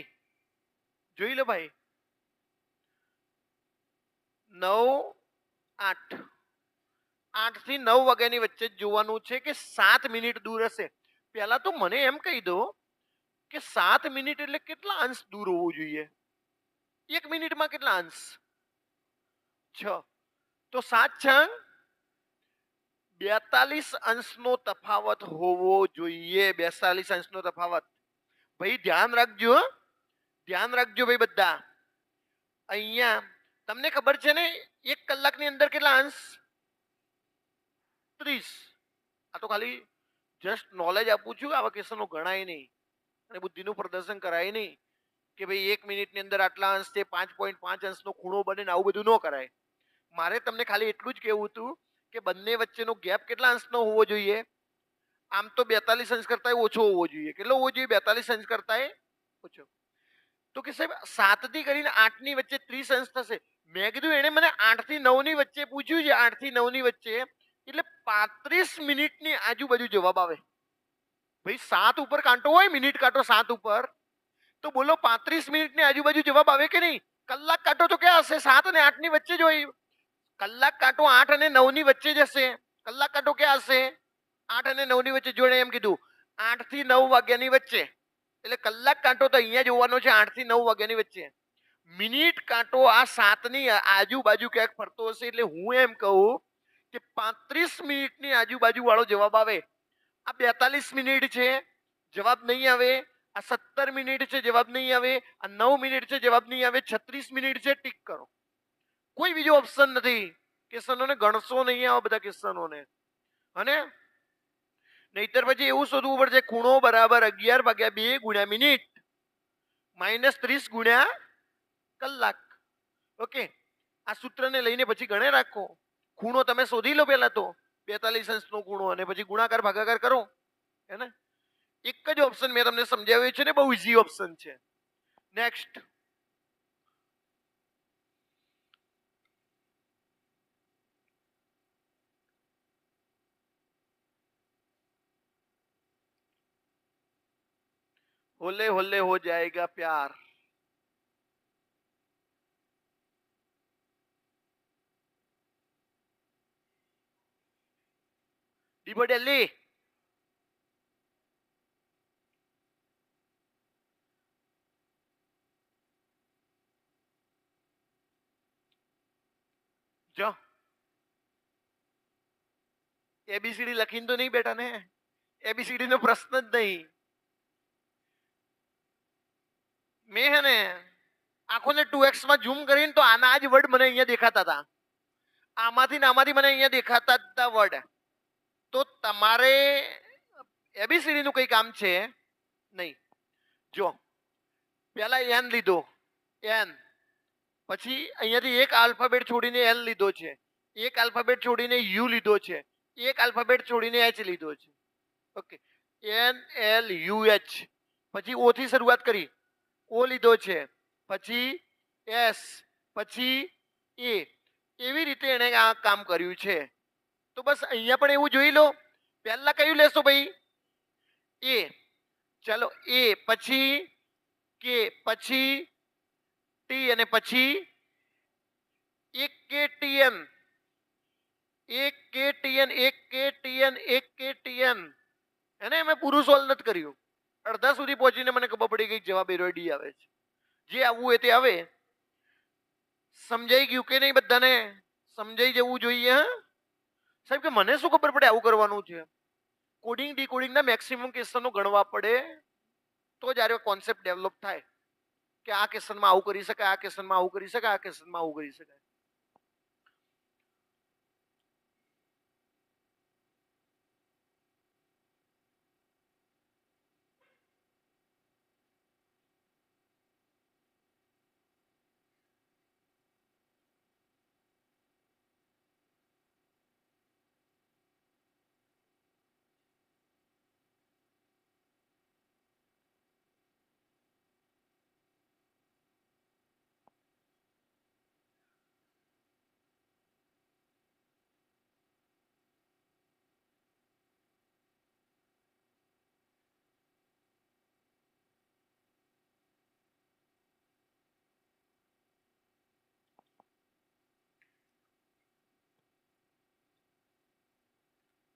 જોઈ લો ભાઈ. 9, 8, 8 થી 9 વાગ્યાની વચ્ચે જ જોવાનું છે કે 7 મિનિટ દૂર હશે. પહેલા તો મને એમ કહી દો કે 7 મિનિટ એટલે કેટલા અંશ દૂર હોવું જોઈએ? 1 મિનિટમાં કેટલા અંશ? 6. તો 7×6 42 અંશનો તફાવત હોવો જોઈએ. 42 અંશનો તફાવત. ભાઈ ધ્યાન રાખજો, ધ્યાન રાખજો ભાઈ બધા. અહીંયા તમને ખબર છે ને 1 કલાકની અંદર કેટલા અંશ? 30. આ તો ખાલી જસ્ટ નોલેજ આપું છું. આવા ક્વેશ્ચનો ગણાય નહીં અને બુદ્ધિનું પ્રદર્શન કરાય નહીં કે ભાઈ 1 મિનિટની અંદર આટલા અંશ છે, 5.5 અંશનો ખૂણો બને ને આવું બધું ન કરાય. મારે તમને ખાલી એટલું જ કહેવું હતું કે બંને વચ્ચેનો ગેપ કેટલા અંશનો હોવો જોઈએ? આમ તો 42 અંશ કરતા ઓછો હોવો જોઈએ. કેટલો હોવો જોઈએ? 42 અંશ કરતા ઓછો. તો કે સાહેબ 7 થી કરીને 8 ની વચ્ચે 30 અંશ થશે. મેં કીધું એને મને 8 થી 9 ની વચ્ચે પૂછ્યું છે. 8 થી 9 ની વચ્ચે એટલે 35 મિનિટની આજુબાજુ જવાબ આવે. ભાઈ 7 ઉપર કાંટો હોય, મિનિટ કાંટો 7 ઉપર, તો બોલો 35 મિનિટની આજુબાજુ જવાબ આવે કે નહીં? કલાક કાંટો તો ક્યાં હશે? 7 અને 8 ની વચ્ચે જ હોય. કલાક કાંટો 8 અને 9 ની વચ્ચે જ હશે. કલાક કાંટો ક્યાં હશે? 8 અને 9 ની વચ્ચે. જોડે એમ કીધું 8 થી 9 વાગ્યાની વચ્ચે. એટલે કલાક કાંટો તો અહીંયા જોવાનો છે 8 થી 9 વાગ્યાની વચ્ચે. મિનિટ કાંટો આ 7 ની આજુબાજુ ક્યાંક ફરતો હશે. એટલે હું એમ કહું કે 35 મિનિટની આજુબાજુ વાળો જવાબ આવે. આ 42 મિનિટ છે, જવાબ નહીં આવે. આ 17 મિનિટ છે, જવાબ નહીં આવે. આ 9 મિનિટ છે, જવાબ નહીં આવે. 36 મિનિટ છે, ટીક કરો. કોઈ બીજો ઓપ્શન નથી. ક્વેશ્ચનોને ગણશો નહીં આવા બધા ક્વેશ્ચનોને. અને નહીતર પછી એવું શોધવું પડશે ખૂણો બરાબર 11/2 ગુણ્યા મિનિટ માઇનસ 30 ગુણ્યા કલાક. ઓકે, આ સૂત્રને લઈને પછી ગણે રાખો. ખૂણો તમે શોધી લો પહેલા તો 42 અંશનો ખૂણો, અને પછી ગુણાકાર ભાગાકાર કરો. હે ને? એક જ ઓપ્શન મેં તમને સમજાવ્યો છે ને, બહુ ઈઝી ઓપ્શન છે. નેક્સ્ટ, होले होले हो जाएगा प्यार. ડીબો દિલ્હી જો એબીસીડી લખીને તો નહીં બેટા ને, એબીસીડી નો પ્રશ્ન જ નહીં. મેં હે ને આંખોને 2x માં ઝૂમ કરીને તો આના જ વર્ડ મને અહીંયા દેખાતા હતા. આમાંથી ને આમાંથી મને અહીંયા દેખાતા હતા વર્ડ. તો તમારે એબીસીડી નું કઈ કામ છે નહીં. જો પહેલા એન લીધો, એન, પછી અહીંયાથી એક આલ્ફાબેટ છોડીને એલ લીધો છે, એક આલ્ફાબેટ છોડીને યુ લીધો છે, એક આલ્ફાબેટ છોડીને એચ લીધો છે. Okay, N L U H. પછી ઓ થી શરૂઆત કરી, ઓ લીધો છે, પછી એસ, પછી એ. એવી રીતે એને આ કામ કર્યું છે. તો બસ અહીંયા પણ એવું જોઈ લો. પહેલા કયું લેશો ભાઈ? એ. ચાલો એ, પછી કે, પછી ટી, અને પછી એક કે ટીએન, એક કે ટીએન, એક કે ટીએન, એક કે ટીએન. એને મેં પૂરું સોલ્વ નથી કર્યું. અડધા સુધી પહોંચીને મને ખબર પડી ગઈ જવાબ એરો ડી આવે છે. જે આવવું હોય તે આવે. સમજાઈ ગયું કે નહીં બધાને? સમજાઈ જવું જોઈએ. હા સાહેબ, કે મને શું ખબર પડે આવું કરવાનું છે? કોડિંગ ડીકોડિંગના મેક્સિમમ ક્વેશ્ચનો ગણવા પડે તો જ આ કોન્સેપ્ટ ડેવલપ થાય કે આ ક્વેશ્ચનમાં આવું કરી શકાય, આ ક્વેશ્ચનમાં આવું કરી શકાય, આ ક્વેશ્ચનમાં આવું કરી શકાય.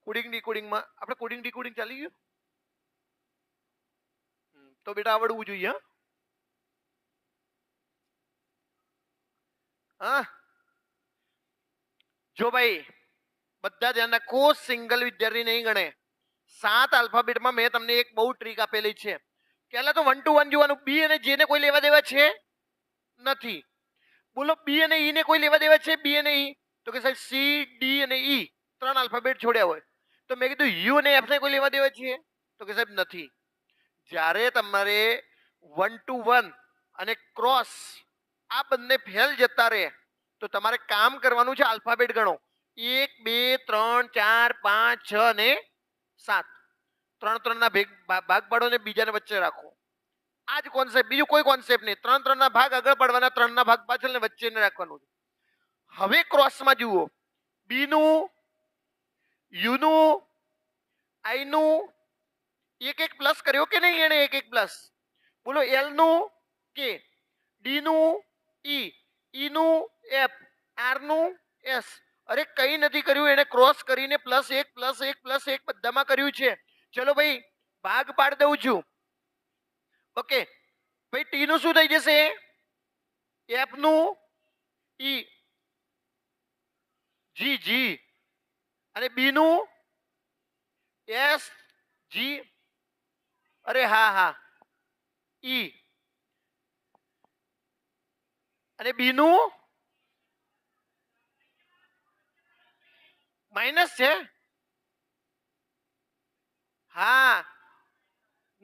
કોડિંગ ડીકોડિંગમાં આપણે કોડિંગ ડીકોડિંગ ચાલી ગયું તો બેટા આવડવું જોઈએ. હા જો ભાઈ બધા ધ્યાન રાખો, સિંગલ વિદ્યાર્થી નહીં ગણે. 7 આલ્ફાબેટમાં મેં તમને એક બહુ ટ્રીક આપેલી છે. પહેલા તો 1 to 1 જોવાનું. બી અને જે ને કોઈ લેવા દેવા છે નથી. બોલો બી અને ઈ ને કોઈ લેવા દેવા છે? બી અને ઈ તો કે સાહેબ સી ડી અને ઈ 3 આલ્ફાબેટ છોડ્યા હોય. તો મેં કીધું યુ અને એફ ને કોઈ લેવા દેવા છે? તો કે સાહેબ નથી. જ્યારે તમારે 1 to 1 અને ક્રોસ આ બંને ફેલ જતા રહે તો તમારે કામ કરવાનું છે આલ્ફાબેટ ગણો. 1 2 3 4 5 6 અને 7. 3 ના ભાગ પાડો ને બીજાને વચ્ચે રાખો. આ જ કોન્સેપ્ટ, બીજું કોઈ કોન્સેપ્ટ નહીં. 3 ના ભાગ આગળ પાડવાના, 3 ના ભાગ પાછળ ને વચ્ચે રાખવાનું. હવે ક્રોસમાં જુઓ, બી નું, યુ નું, આઈ નું એક એક પ્લસ કર્યો કે નહીં એને? એક એક પ્લસ. બોલો એલ નું કે, ડી નું ઈ, ઈ નું એફ, આર નું એસ. અરે કઈ નથી કર્યું, એને ક્રોસ કરીને +1 +1 +1 બધામાં કર્યું છે. ચલો ભાઈ ભાગ પાડ દઉં છું. ઓકે, ભાઈ ટી નું શું થઈ જશે? એફ નું ઈ જી જી, અને બી નું એસ જી, અરે હા હા ઈ, અને બી નું માઇનસ છે. હા,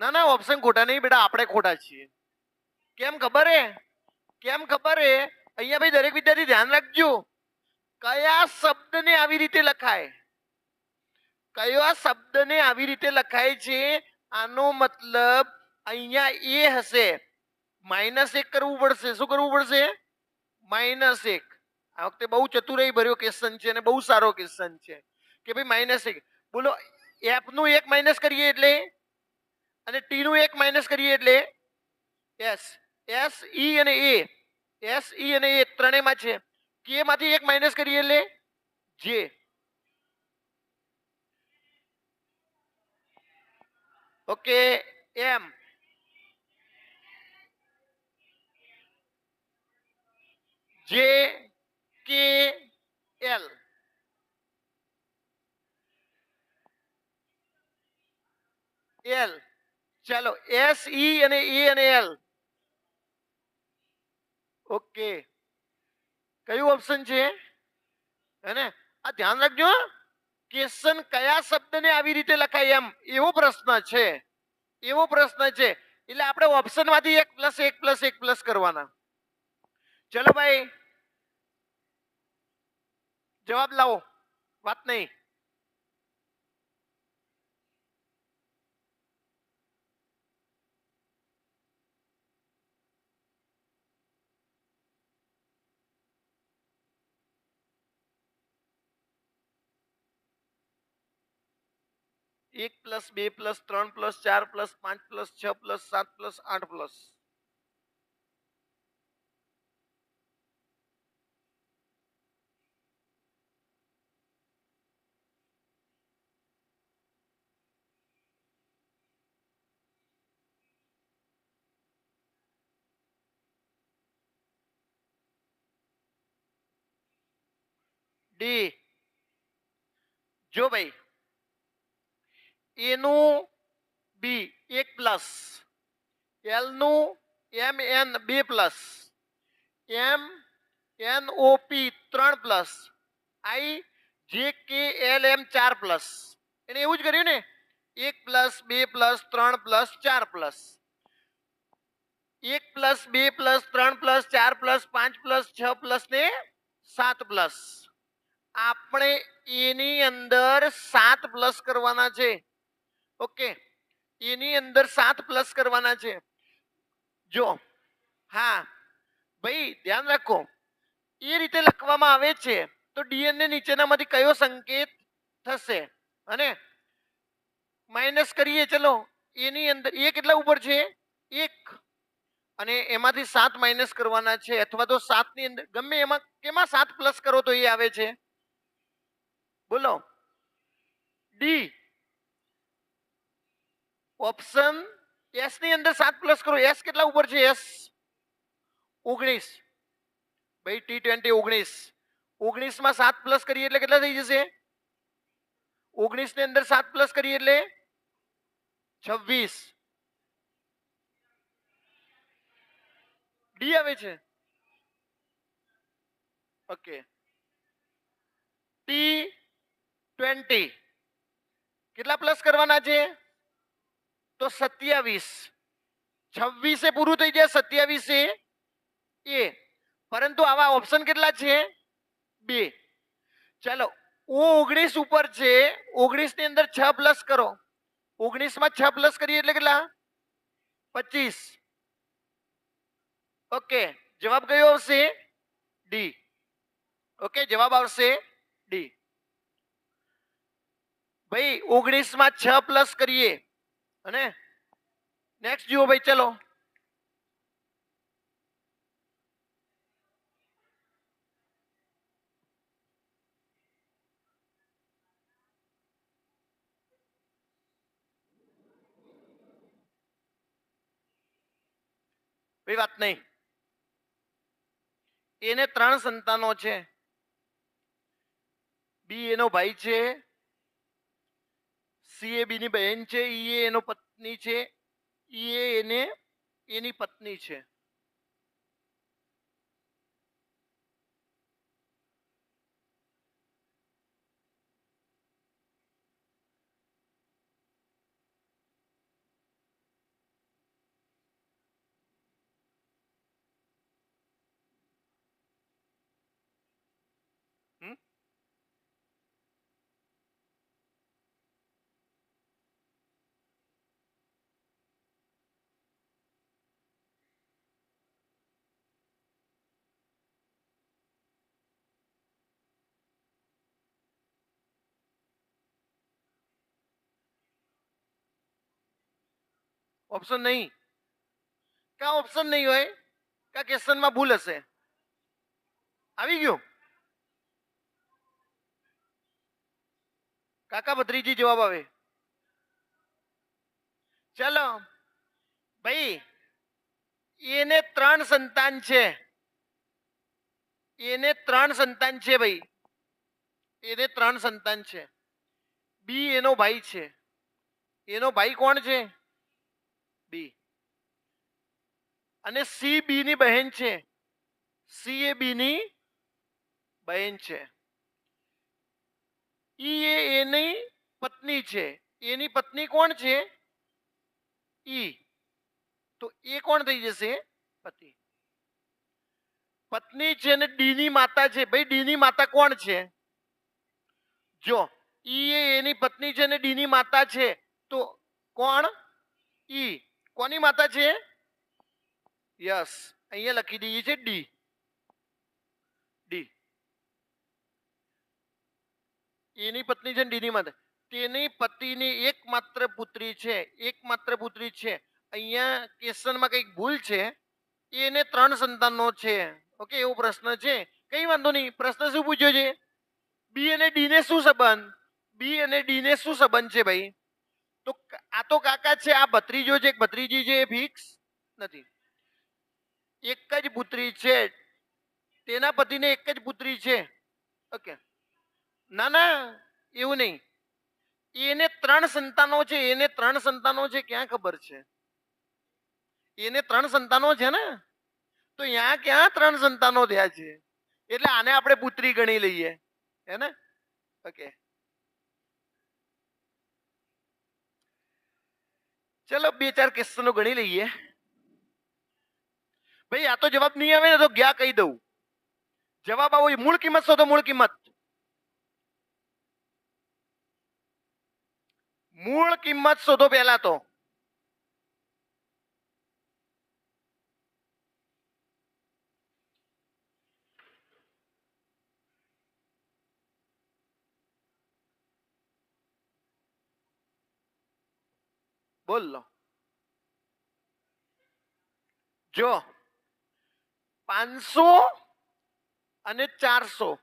ના ના ઓપ્શન ખોટા નહીં બેટા, આપણે ખોટા છીએ. કેમ ખબર હે? કેમ ખબર હે? અહીંયા ભાઈ દરેક વિદ્યાર્થી ધ્યાન રાખજો, કયા શબ્દને આવી રીતે લખાય, કયા શબ્દને આવી રીતે લખાય છે, આનો મતલબ અહીંયા એ હશે, -1 કરવું પડશે. શું કરવું પડશે? -1. આ વખતે બહુ ચતુરાઈ ભર્યો ક્વેશ્ચન છે અને બહુ સારો ક્વેશ્ચન છે કે ભાઈ -1. બોલો, એફ નું 1 માઇનસ કરીએ એટલે, અને ટી નું 1 માઇનસ કરીએ એટલે એસ. એસ ઈ અને એ, એસ ઈ અને એ ત્રણેયમાં છે. કે માંથી 1 માઇનસ કરીએ એટલે જે. ઓકે, એમ જે કે એલ, એલ. ચાલો, એસ ઈ અને એ અને એલ. ઓકે, કયું ઓપ્શન છે? હે ને? આ ધ્યાન રાખજો, ક્વેશ્ચન કયા શબ્દને આવી રીતે લખાય એમ એવો પ્રશ્ન છે, એવો પ્રશ્ન છે. એટલે આપણે ઓપ્શન માંથી 1+1+1+ કરવાના. ચલો ભાઈ, જવાબ લાવો, વાત નહીં. એક plus, 2 plus, 3 plus, 4 plus, 5 plus, 6 plus, 7 plus, 8 plus. D. જો ભાઈ, એ નું બી 1+, એલ નું M N 2+, M N O પી 3+, આઈ જે કે એલ એમ 4+. એને એવું જ કર્યું ને, 1+, 2+, 3+, 4+. 1+, 2+, 3+, 4+, 5+, 6+ ને 7+. આપણે એની અંદર 7+ કરવાના છે. ઓકે, એની અંદર 7+ કરવાના છે. જો, હા ભાઈ ધ્યાન રાખો, એ રીતે લખવામાં આવે છે તો ડીએનએ નીચેનામાંથી કયો સંકેત થશે? અને માઇનસ કરીએ, ચલો, એની અંદર એ કેટલા ઉપર છે? 1, અને એમાંથી 7 માઇનસ કરવાના છે, અથવા તો 7 ની અંદર ગમે એમાં કેમાં 7+ કરો તો એ આવે છે? બોલો, ડી ઓપ્શન. એસ ની અંદર 7+ કરો. એસ કેટલા ઉપર છે? એસ 19. ભાઈ T20 19. 19 માં 7+ કરીએ એટલે કેટલા થઈ જશે? 19 ની અંદર 7+ કરીએ એટલે 26. ડી આવે છે. ઓકે, T20 કેટલા પ્લસ કરવાના છે? તો 27. 26 પૂરું થઈ જાય, 27 એ. પરંતુ આવા ઓપ્શન કેટલા છે? 2. ચાલો, O19 ઉપર છે, 19 ની અંદર 6+ કરો. 19 માં 6+ કરીએ એટલે કેટલા? 25. ઓકે, જવાબ કયો આવશે? ડી. ઓકે, જવાબ આવશે ડી. ભાઈ 19 માં 6+ કરીએ, અને નેક્સ્ટ જુઓ ભાઈ, ચલો. ભાઈ વાત નહીં. એને 3 સંતાનો છે. બી એનો ભાઈ છે, સી એ બી ની બહેન છે, ઈ એ એનો પત્ની છે, ઈ એ એને એની પત્ની છે. ઓપ્શન નહીં. કા ઓપ્શન નહીં હોય? કા ક્વેશ્ચનમાં ભૂલ હશે? આવી ગયું? કાકા ભત્રીજી જવાબ આવે. ચાલો ભાઈ, એને 3 સંતાન છે. એને 3 સંતાન છે ભાઈ. એને 3 સંતાન છે. બી એનો ભાઈ છે. એનો ભાઈ કોણ છે? બી. અને સી બી ની બહેન છે. સી એ બી ની બહેન છે. ઈ એ એની પત્ની છે. એની પત્ની કોણ છે? ઈ. તો એ કોણ થઈ જશે? પતિ. પત્ની છે ને ડી ની માતા છે. ભાઈ ડી ની માતા કોણ છે? જો ઈ એ એની પત્ની છે ને ડી ની માતા છે, તો કોણ? ઈ. કોની માતા છે? યસ, અહીંયા લખી દઈએ છે ડી. ડી એની પત્ની છે ને ડી ની માતા. તેની પતિની એકમાત્ર પુત્રી છે. એકમાત્ર પુત્રી છે. અહીંયા ક્વેશ્ચનમાં કંઈક ભૂલ છે. એને 3 સંતાનો છે. ઓકે, એવો પ્રશ્ન છે. કઈ વાંધો નહીં. પ્રશ્ન શું પૂછ્યો છે? બી અને ડી ને શું સંબંધ? બી અને ડી ને શું સંબંધ છે ભાઈ? તો આ તો કાકા છે, આ ભત્રીજો છે, ભત્રીજી છે, એ ફિક્સ નથી. એક જ પુત્રી છે. તેના પતિને એક જ પુત્રી છે. ઓકે, ના ના એવું નહીં. એને 3 સંતાનો છે. એને 3 સંતાનો છે. ક્યાં ખબર છે? એને 3 સંતાનો છે ને, તો ત્યાં ક્યાં 3 સંતાનો થયા છે? એટલે આને આપણે પુત્રી ગણી લઈએ, હે ને? ઓકે, ચલો 2-4 ક્વેશ્ચનો ગણી લઈએ. ભાઈ આ તો જવાબ નહીં આવે ને તો ગયા કહી દઉં. જવાબ આવો. મૂળ કિંમત શોધો. મૂળ કિંમત. મૂળ કિંમત શોધો પહેલા તો. બોલ લો. જો 500 અને 400.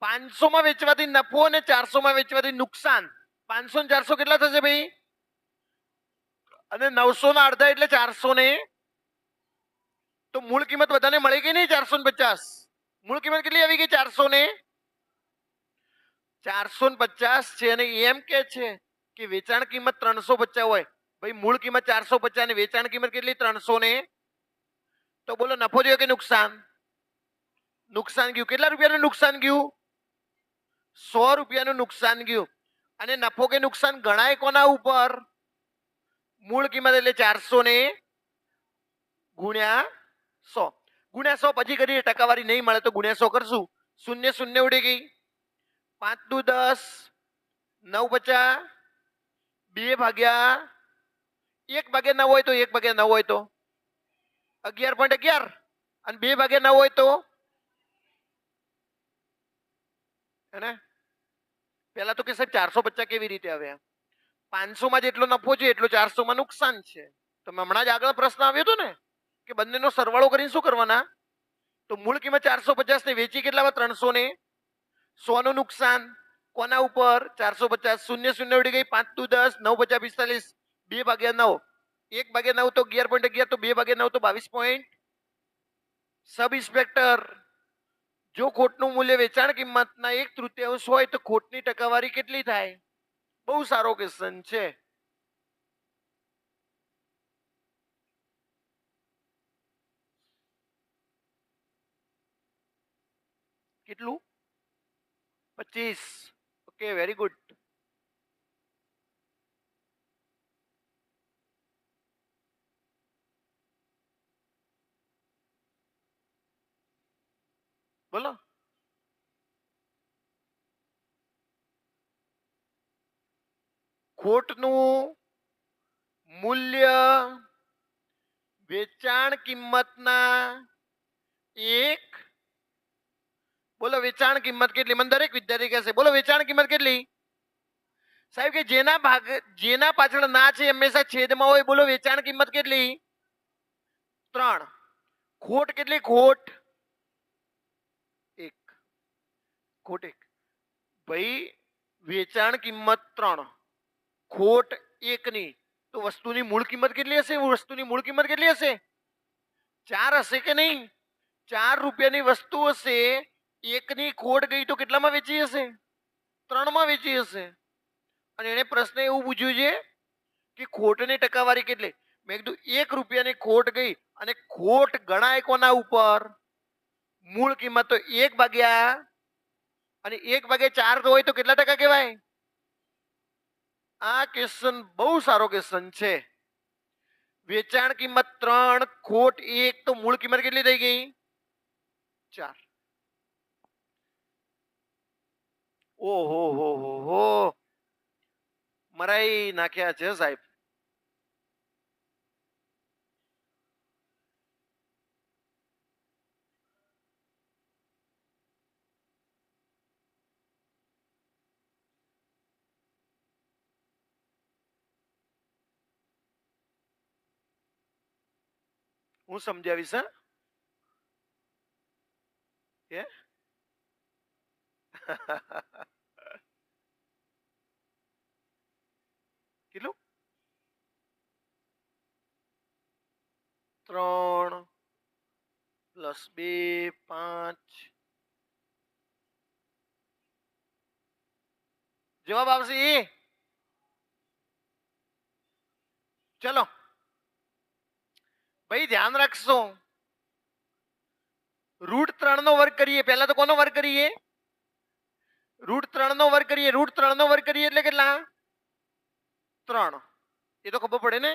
500 માં વેચવાથી નફો અને 400 માં વેચવાથી નુકસાન. 500 ને 400 કેટલા થશે ભાઈ? અને 900 ના અડધા એટલે 400 ને. તો મૂળ કિંમત બધાને મળી ગઈ નહીં? 450. મૂળ કિંમત કેટલી આવી ગઈ? 400 ને 450 છે. અને એમ કે છે કે વેચાણ કિંમત 350 હોય. ભાઈ મૂળ કિંમત 450 ને વેચાણ કિંમત કેટલી? 300 ને. તો બોલો નફો થયો કે નુકસાન? નુકસાન ગયું. કેટલા રૂપિયાનું નુકસાન ગયું? 100 રૂપિયાનું નુકસાન ગયું. અને નફો કે નુકસાન ગણાય કોના ઉપર? મૂળ કિંમત એટલે 400 ને ગુણ્યા 100. ગુણ્યા 100 પછી કરીએ. ટકાવારી નહીં મળે તો ગુણ્યા 100 કરશું. શૂન્ય શૂન્ય ઉડી ગઈ. 5 દુ 10, 9 50, 2 ભાગ્યા 1 ભાગ્યા 9 હોય તો 1 ભાગ્યા 9 હોય તો 11.11. અને 2 ભાગ્યા 9 હોય તો હેને? પેલા તો કે સાહેબ 450 કેવી રીતે આવ્યા? 500 માં જેટલો નફો છે એટલો 400 માં નુકસાન છે. તો હમણાં જ આગળ પ્રશ્ન આવ્યો હતો ને કે બંનેનો સરવાળો કરીને શું કરવાના? તો મૂળ કિંમત 450 ને વેચી કેટલામાં? 300 ને. 100 નું નુકસાન કોના ઉપર? 450. શૂન્ય શૂન્ય ઉડી ગઈ. 5 દુ 10, 9 50 45, 2 ભાગ્યા 9. 1 ભાગ્યા 9 તો 11.11, તો 2 ભાગ્યા 9 તો 22. સબ ઇન્સ્પેક્ટર, જો ખોટનું મૂલ્ય વેચાણ કિંમતના 1/3 હોય તો ખોટની ટકાવારી કેટલી થાય? બહુ સારો ક્વેશ્ચન છે. કેટલું? 25. Okay, very good. બોલો. ખોટનું મૂલ્ય વેચાણ કિંમતના એક, બોલો વેચાણ કિંમત કેટલી? મને દરેક વિદ્યાર્થી કહેશે બોલો વેચાણ કિંમત કેટલી? સાહેબ કે જેના પાછળ ના છે હંમેશા છેદમાં હોય. બોલો વેચાણ કિંમત કેટલી? 3. ખોટ કેટલી? ખોટ 1. ખોટ 1. ભાઈ વેચાણ કિંમત 3, ખોટ 1 ની, તો વસ્તુની મૂળ કિંમત કેટલી હશે? વસ્તુની મૂળ કિંમત કેટલી હશે? 4 હશે કે નહીં? 4 રૂપિયાની વસ્તુ હશે, 1 ની ખોટ ગઈ તો કેટલામાં વેચી હશે? 3 માં વેચી હશે. અને એને પ્રશ્ન એવું પૂછ્યું છે કે ખોટની ટકાવારી કેટલી? મેં કીધું 1 રૂપિયાની ખોટ ગઈ અને ખોટ ગણાય કોના ઉપર? મૂળ કિંમત. તો 1 ભાગ્યા અને 1/4 હોય તો કેટલા ટકા કહેવાય? આ ક્વેશ્ચન બહુ સારો ક્વેશ્ચન છે. વેચાણ કિંમત 3, ખોટ 1, તો મૂળ કિંમત કેટલી થઈ ગઈ? 4. ઓહો હો હો હો, મરાઈ નાખ્યા છે સાહેબ. હું સમજાવીશ. કે કેટલું? 3 + 2 5. જવાબ આવશે એ. ચલો ભાઈ ધ્યાન રાખશો. √3 કરીએ. પહેલા તો કોનો વર્ગ કરીએ? √3 કરીએ. √3 કરીએ એટલે કેટલા? 3. એ તો ખબર પડે ને.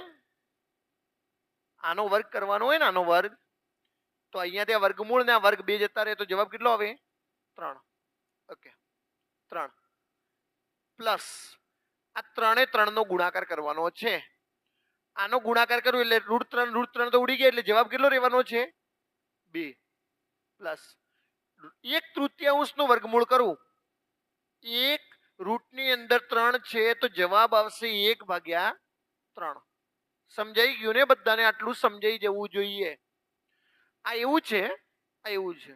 આનો વર્ગ કરવાનો હોય ને, આનો વર્ગ, તો અહીંયા ત્યાં વર્ગમૂળ ને આ વર્ગ 2 જતા રહે તો જવાબ કેટલો આવે? 3. ઓકે, 3 પ્લસ આ 3 નો ગુણાકાર કરવાનો છે. આનો ગુણાકાર કરું એટલે √3 તો ઉડી ગયા એટલે જવાબ કેટલો રહેવાનો છે? 2. પ્લસ 1/3 નું વર્ગમૂળ કરું. 1 રૂટની અંદર 3 છે તો જવાબ આવશે 1/3. સમજાઈ ગયું ને બધાને? આટલું સમજાઈ જવું જોઈએ. આ એવું છે, આ એવું છે.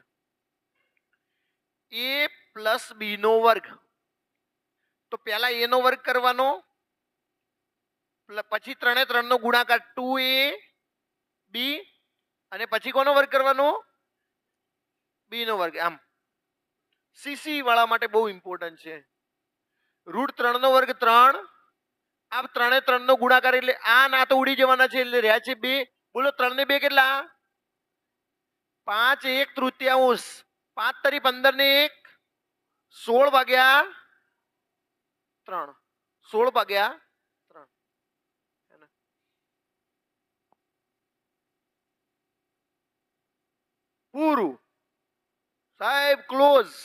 a + b નો વર્ગ, તો પહેલા a નો વર્ગ કરવાનો, પછી 3 નો ગુણાકાર 2ab, અને પછી કોનો વર્ગ કરવાનો? b નો વર્ગ. આમ સીસી વાળા માટે બહુ ઇમ્પોર્ટન્ટ છે. √3 નો વર્ગ 3, આ 3 નો ગુણાકાર એટલે આ ના તો ઉડી જવાના છે એટલે રહ્યા છે 2. બોલો 3 ને 2 કેટલા? 5 1/3. 5 તરી 15 ને 1, 16/3. 16/3. પૂરું સાહેબ, ક્લોઝ.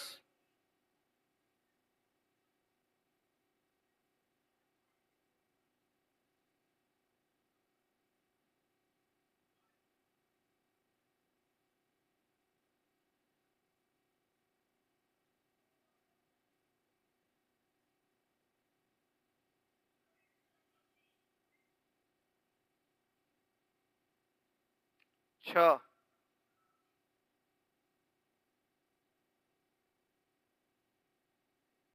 છ